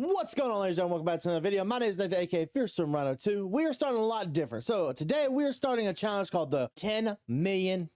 What's going on, ladies and gentlemen? Welcome back to another video. My name is Nathan, aka Fearsome Rhino 2. We are starting a lot different. So today we are starting a challenge called the $10 million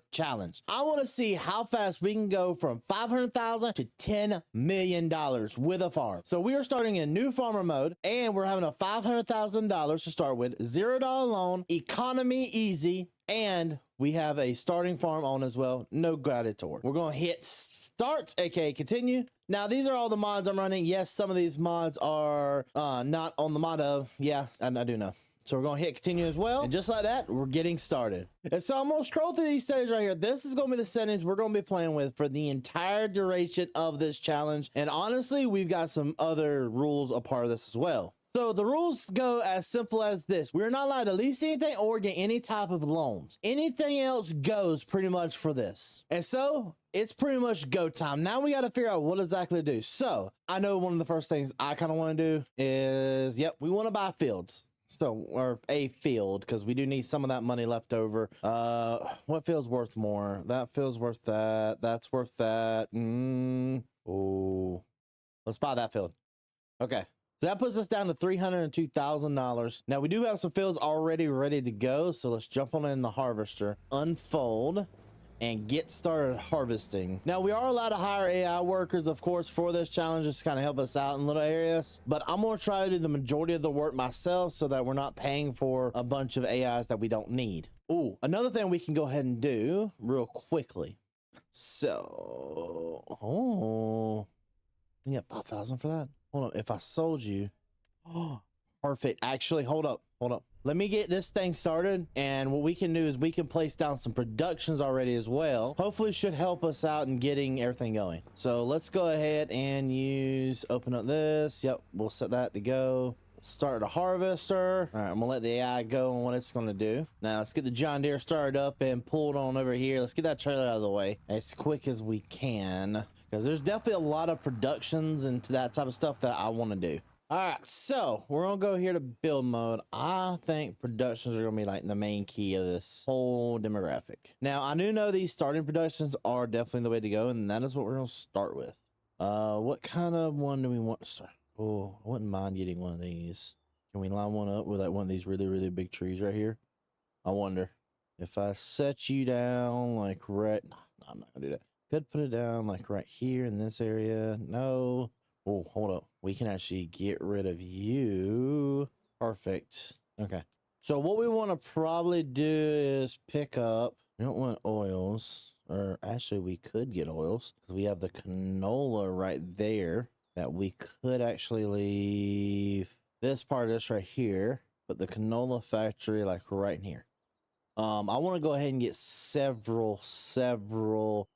challenge. I want to see how fast we can go from $500,000 to $10 million with a farm. So we are starting in new farmer mode, and we're having a $500,000 to start with, $0 loan, economy easy, and we have a starting farm on as well. No gladiator. We're going to hit start, aka continue. Now, these are all the mods I'm running. Yes, some of these mods are not on the mod of, yeah, I do know. So we're going to hit continue as well. And just like that, we're getting started. And so I'm going to scroll through these settings right here. This is going to be the settings we're going to be playing with for the entire duration of this challenge. And honestly, we've got some other rules a part of this as well. So the rules go as simple as this. We're not allowed to lease anything or get any type of loans. Anything else goes pretty much for this. And so it's pretty much go time. Now we got to figure out what exactly to do. So I know one of the first things I kind of want to do is, yep, we want to buy fields. So, or a field, because we do need some of that money left over. What field's worth more? That field's worth that. That's worth that. Oh, let's buy that field. Okay. So that puts us down to $302,000. Now we do have some fields already ready to go. So let's jump on in the harvester, unfold, and get started harvesting. Now we are allowed to hire AI workers, of course, for this challenge, just to kind of help us out in little areas. But I'm going to try to do the majority of the work myself so that we're not paying for a bunch of AIs that we don't need. Oh, another thing we can go ahead and do real quickly. So, oh, you get 5,000 for that? Hold on, if I sold you, oh, perfect. Actually, hold up. Let me get this thing started, and what we can do is we can place down some productions already as well. Hopefully should help us out in getting everything going. So let's go ahead and open up this. Yep, we'll set that to go. Start the harvester. All right, I'm gonna let the AI go on what it's gonna do. Now let's get the John Deere started up and pulled on over here. Let's get that trailer out of the way as quick as we can, because there's definitely a lot of productions and that type of stuff that I want to do. All right, so we're gonna go here to build mode. I think productions are gonna be like the main key of this whole demographic. Now I do know these starting productions are definitely the way to go, and that is what we're gonna start with. What kind of one do we want to start? Oh, I wouldn't mind getting one of these. Can we line one up with like one of these really big trees right here? I wonder if I set you down like right. No, I'm not gonna do that. Could put it down like right here in this area. No. Oh, hold up. We can actually get rid of you. Perfect. Okay. So what we want to probably do is pick up. We don't want oils, or actually we could get oils because we have the canola right there that we could actually leave this part of this right here, but the canola factory like right in here. I want to go ahead and get several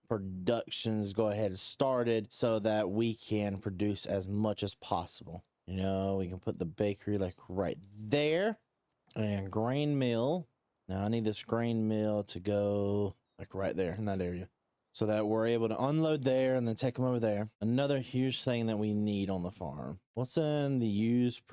productions go ahead and started so that we can produce as much as possible. You know, we can put the bakery like right there, and grain mill. Now I need this grain mill to go like right there in that area so that we're able to unload there and then take them over there. Another huge thing that we need on the farm. What's in the used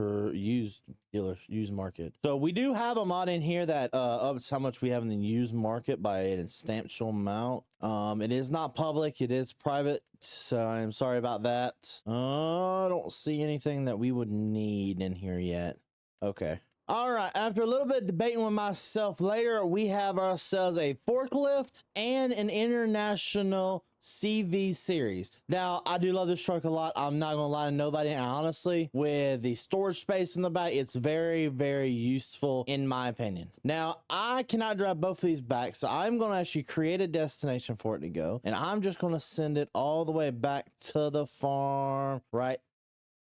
market? So we do have a mod in here that ups how much we have in the used market by an substantial amount. It is not public, it is private, so I'm sorry about that. I don't see anything that we would need in here yet. Okay. All right, after a little bit of debating with myself later, we have ourselves a forklift and an international CV series. Now, I do love this truck a lot. I'm not gonna lie to nobody. And honestly, with the storage space in the back, it's very useful in my opinion. Now, I cannot drive both of these back, so I'm gonna actually create a destination for it to go. And I'm just gonna send it all the way back to the farm right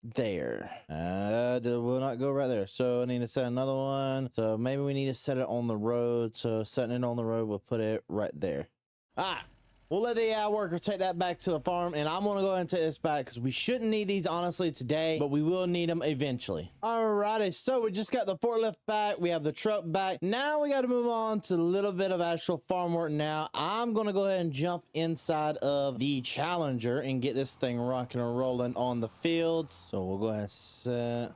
there. It will not go right there, so I need to set another one. So maybe we need to set it on the road. So setting it on the road, we'll put it right there. All right, we'll let the AI worker take that back to the farm, and I'm gonna go ahead and take this back because we shouldn't need these honestly today, but we will need them eventually. Alrighty, so we just got the forklift back, we have the truck back. Now we got to move on to a little bit of actual farm work. Now I'm gonna go ahead and jump inside of the Challenger and get this thing rocking and rolling on the fields. So we'll go ahead and set.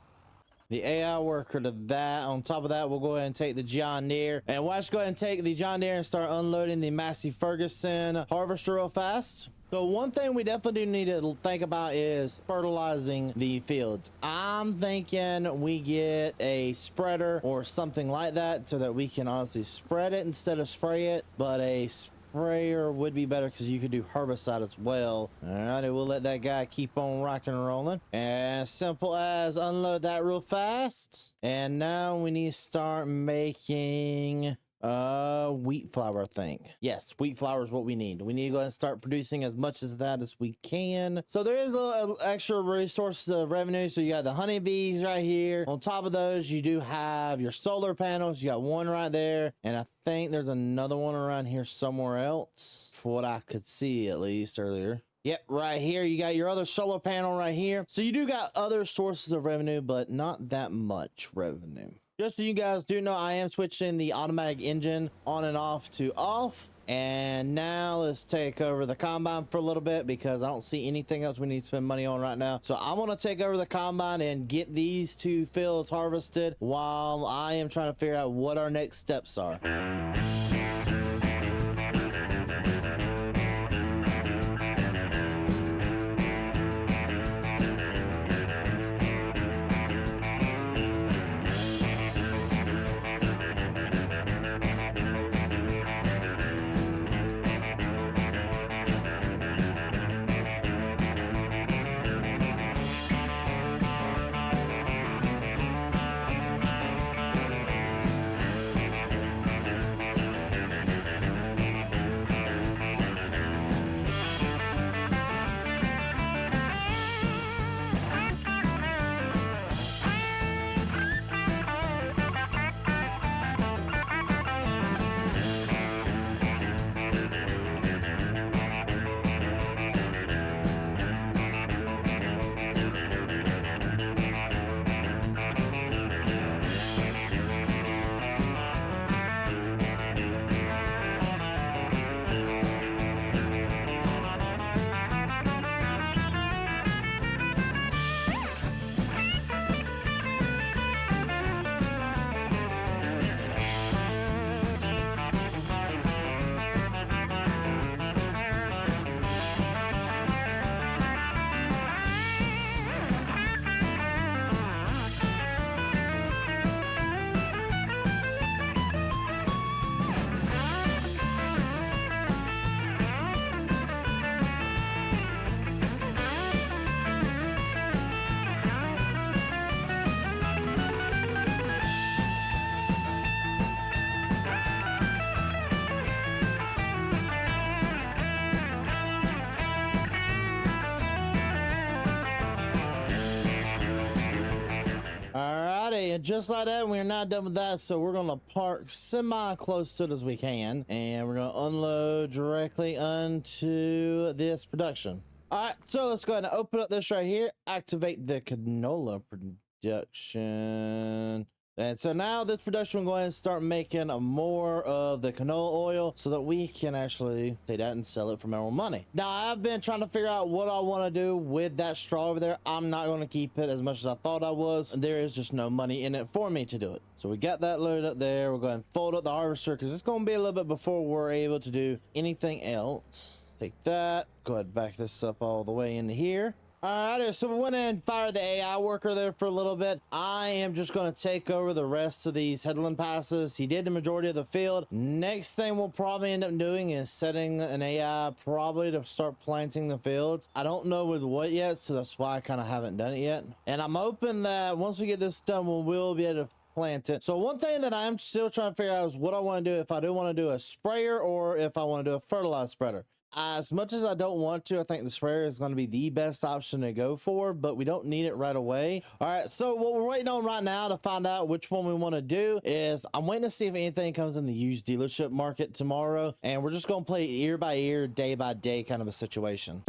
the AI worker to that. On top of that, we'll go ahead and take the John Deere, and watch, go ahead and take the John Deere and start unloading the Massey Ferguson harvester real fast. So one thing we definitely do need to think about is fertilizing the fields. I'm thinking we get a spreader or something like that so that we can honestly spread it instead of spray it, but a sprayer would be better because you could do herbicide as well. All right, we'll let that guy keep on rocking and rolling. As simple as unload that real fast. And now we need to start making wheat flour, I think. Yes, wheat flour is what we need. We need to go ahead and start producing as much as that as we can. So there is a little extra resources of revenue. So you got the honeybees right here. On top of those, you do have your solar panels. You got one right there, and I think there's another one around here somewhere else, for what I could see at least earlier. Yep, right here you got your other solar panel right here. So you do got other sources of revenue, but not that much revenue. Just so you guys do know, I am switching the automatic engine on and off to off. And now let's take over the combine for a little bit because I don't see anything else we need to spend money on right now. So I'm going to take over the combine and get these two fields harvested while I am trying to figure out what our next steps are. Alrighty, and just like that, we're not done with that, so we're gonna park semi close to it as we can, and we're gonna unload directly onto this production. All right, so let's go ahead and open up this right here, activate the canola production. And so now this production will go ahead and start making more of the canola oil so that we can actually take that and sell it for more money. Now, I've been trying to figure out what I want to do with that straw over there. I'm not going to keep it as much as I thought I was. There is just no money in it for me to do it. So we got that loaded up there. We're going to fold up the harvester because it's going to be a little bit before we're able to do anything else. Take that. Go ahead and back this up all the way into here. All right, so we went in and fired the AI worker there for a little bit. I am just going to take over the rest of these headland passes. He did the majority of the field. Next thing we'll probably end up doing is setting an AI probably to start planting the fields. I don't know with what yet, so that's why I kind of haven't done it yet. And I'm hoping that once we get this done, we'll be able to plant it. So one thing that I'm still trying to figure out is what I want to do, if I do want to do a sprayer or if I want to do a fertilizer spreader. As much as I don't want to, I think the sprayer is going to be the best option to go for, but we don't need it right away. All right, so what we're waiting on right now to find out which one we want to do is I'm waiting to see if anything comes in the used dealership market tomorrow, and we're just going to play ear by ear, day by day kind of a situation.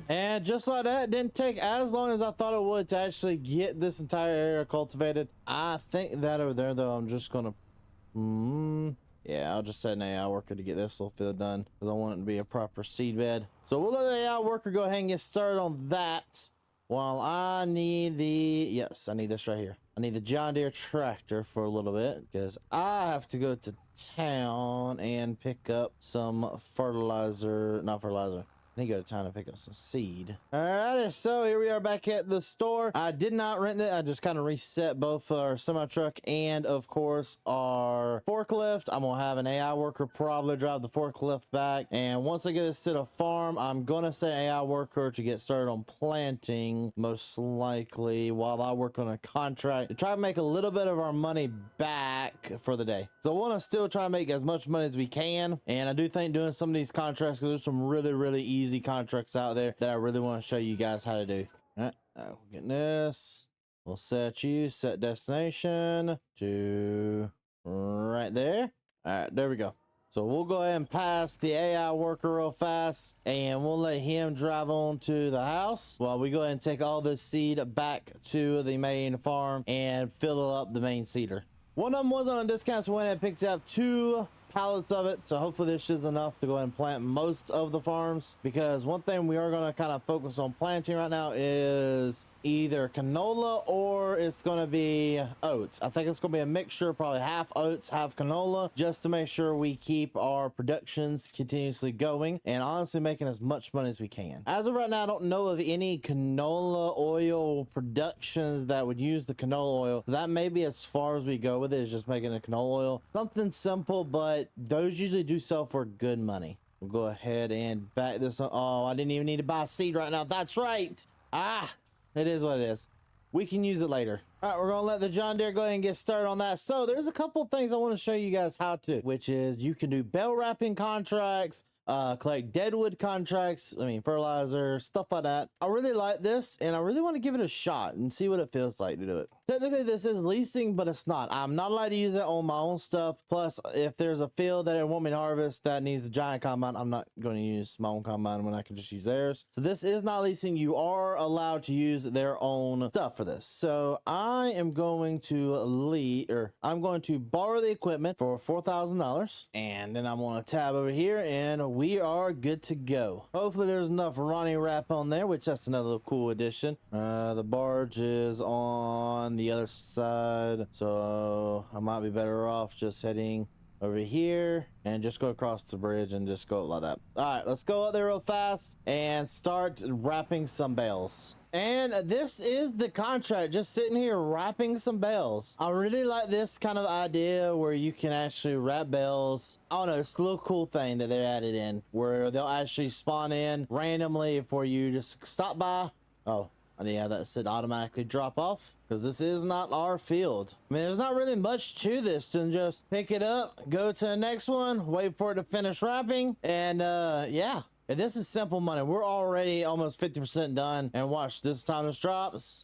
And just like that, it didn't take as long as I thought it would to actually get this entire area cultivated. I think that over there, though, I'm just gonna yeah, I'll just set an AI worker to get this little field done because I want it to be a proper seed bed. So we'll let the AI worker go ahead and get started on that while I need I need this right here. I need the John Deere tractor for a little bit because I have to go to town and pick up some fertilizer, not fertilizer. I need to go to town to pick up some seed. Alrighty, so here we are back at the store. I did not rent it. I just kind of reset both our semi truck and of course our forklift. I'm gonna have an AI worker probably drive the forklift back. And once I get this to the farm, I'm gonna set an AI worker to get started on planting, most likely, while I work on a contract to try to make a little bit of our money back for the day. So I want to still try to make as much money as we can. And I do think doing some of these contracts, because there's some really easy contracts out there that I really want to show you guys how to do. All right, we're getting this. We'll set destination to right there. All right, there we go. So we'll go ahead and pass the AI worker real fast and we'll let him drive on to the house while we go ahead and take all this seed back to the main farm and fill up the main seeder. One of them was on a discount, so I went and picked up 2 pallets of it, so hopefully this is enough to go ahead and plant most of the farms, because one thing we are going to kind of focus on planting right now is either canola or it's going to be oats. I think it's going to be a mixture, probably half oats, half canola, just to make sure we keep our productions continuously going and honestly making as much money as we can. As of right now, I don't know of any canola oil productions that would use the canola oil, so that may be as far as we go with it, is just making a canola oil. Something simple, but those usually do sell for good money. We'll go ahead and back this up. Oh, I didn't even need to buy seed right now. That's right. It is what it is. We can use it later. All right, we're gonna let the John Deere go ahead and get started on that. So there's a couple things I want to show you guys how to, which is you can do bale wrapping contracts, collect deadwood contracts, fertilizer, stuff like that. I really like this and I really want to give it a shot and see what it feels like to do it. Technically this is leasing, but it's not. I'm not allowed to use it on my own stuff. Plus, if there's a field that I want me to harvest that needs a giant combine, I'm not going to use my own combine when I can just use theirs. So this is not leasing. You are allowed to use their own stuff for this. So I am going to borrow the equipment for $4,000, and then I'm going to tab over here and we are good to go. Hopefully there's enough Ronnie wrap on there, which that's another cool addition. The barge is on the other side, so I might be better off just heading over here and just go across the bridge and just go like that. All right, let's go up there real fast and start wrapping some bales. And this is the contract, just sitting here wrapping some bales. I really like this kind of idea where you can actually wrap bales. I don't know, it's a little cool thing that they added in where they'll actually spawn in randomly for you just stop by. Oh, I need to have that said automatically drop off because this is not our field. There's not really much to this than just pick it up, go to the next one, wait for it to finish wrapping, and yeah. And this is simple money. We're already almost 50% done. And watch, this time this drops.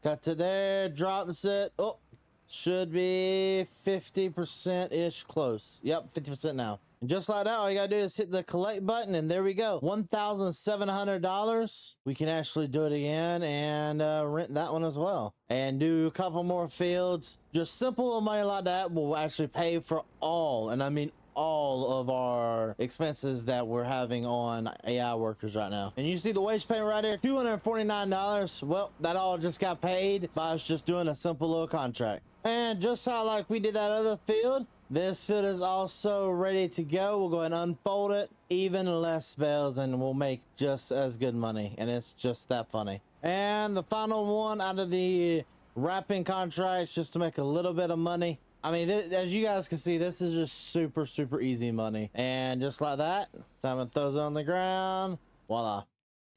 Cut to there, drops it. Oh, should be 50%-ish close. Yep, 50% now. And just like that, all you gotta do is hit the collect button and there we go. $1,700. We can actually do it again and rent that one as well. And do a couple more fields. Just simple little money like that will actually pay for all, and I mean all of our expenses that we're having on AI workers right now. And you see the wage payment right there, $249. Well, that all just got paid by us just doing a simple little contract. And just how like we did that other field, this field is also ready to go. We'll go ahead and unfold it, even less bales, and we'll make just as good money. And it's just that funny. And the final one out of the wrapping contracts, just to make a little bit of money. As you guys can see, this is just super easy money. And just like that, Simon throws it on the ground. Voila.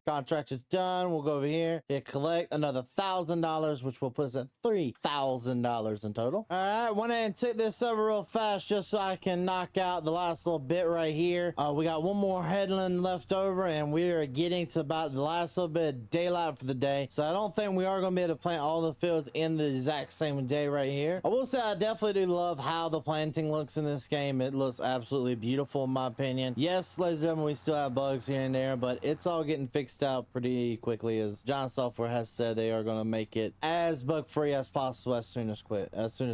Contract is done. We'll go over here, hit collect another $1,000, which will put us at $3,000 in total. All right, went ahead and took this over real fast just so I can knock out the last little bit right here. We got one more headland left over, and we are getting to about the last little bit of daylight for the day. So I don't think we are going to be able to plant all the fields in the exact same day right here. I will say I definitely do love how the planting looks in this game. It looks absolutely beautiful in my opinion. Yes, ladies and gentlemen, we still have bugs here and there, but it's all getting fixed fixed out pretty quickly, as John Software has said they are going to make it as bug free as possible as soon as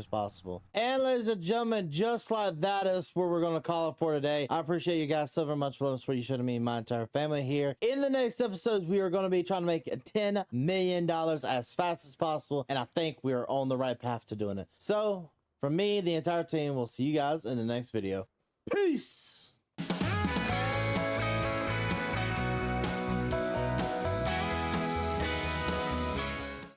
possible. And ladies and gentlemen, just like that is where we're going to call it for today. I appreciate you guys so very much for loving support you showed me and my entire family here. In the next episodes, we are going to be trying to make $10 million as fast as possible, and I think we are on the right path to doing it. So from me, the entire team, we'll see you guys in the next video. Peace.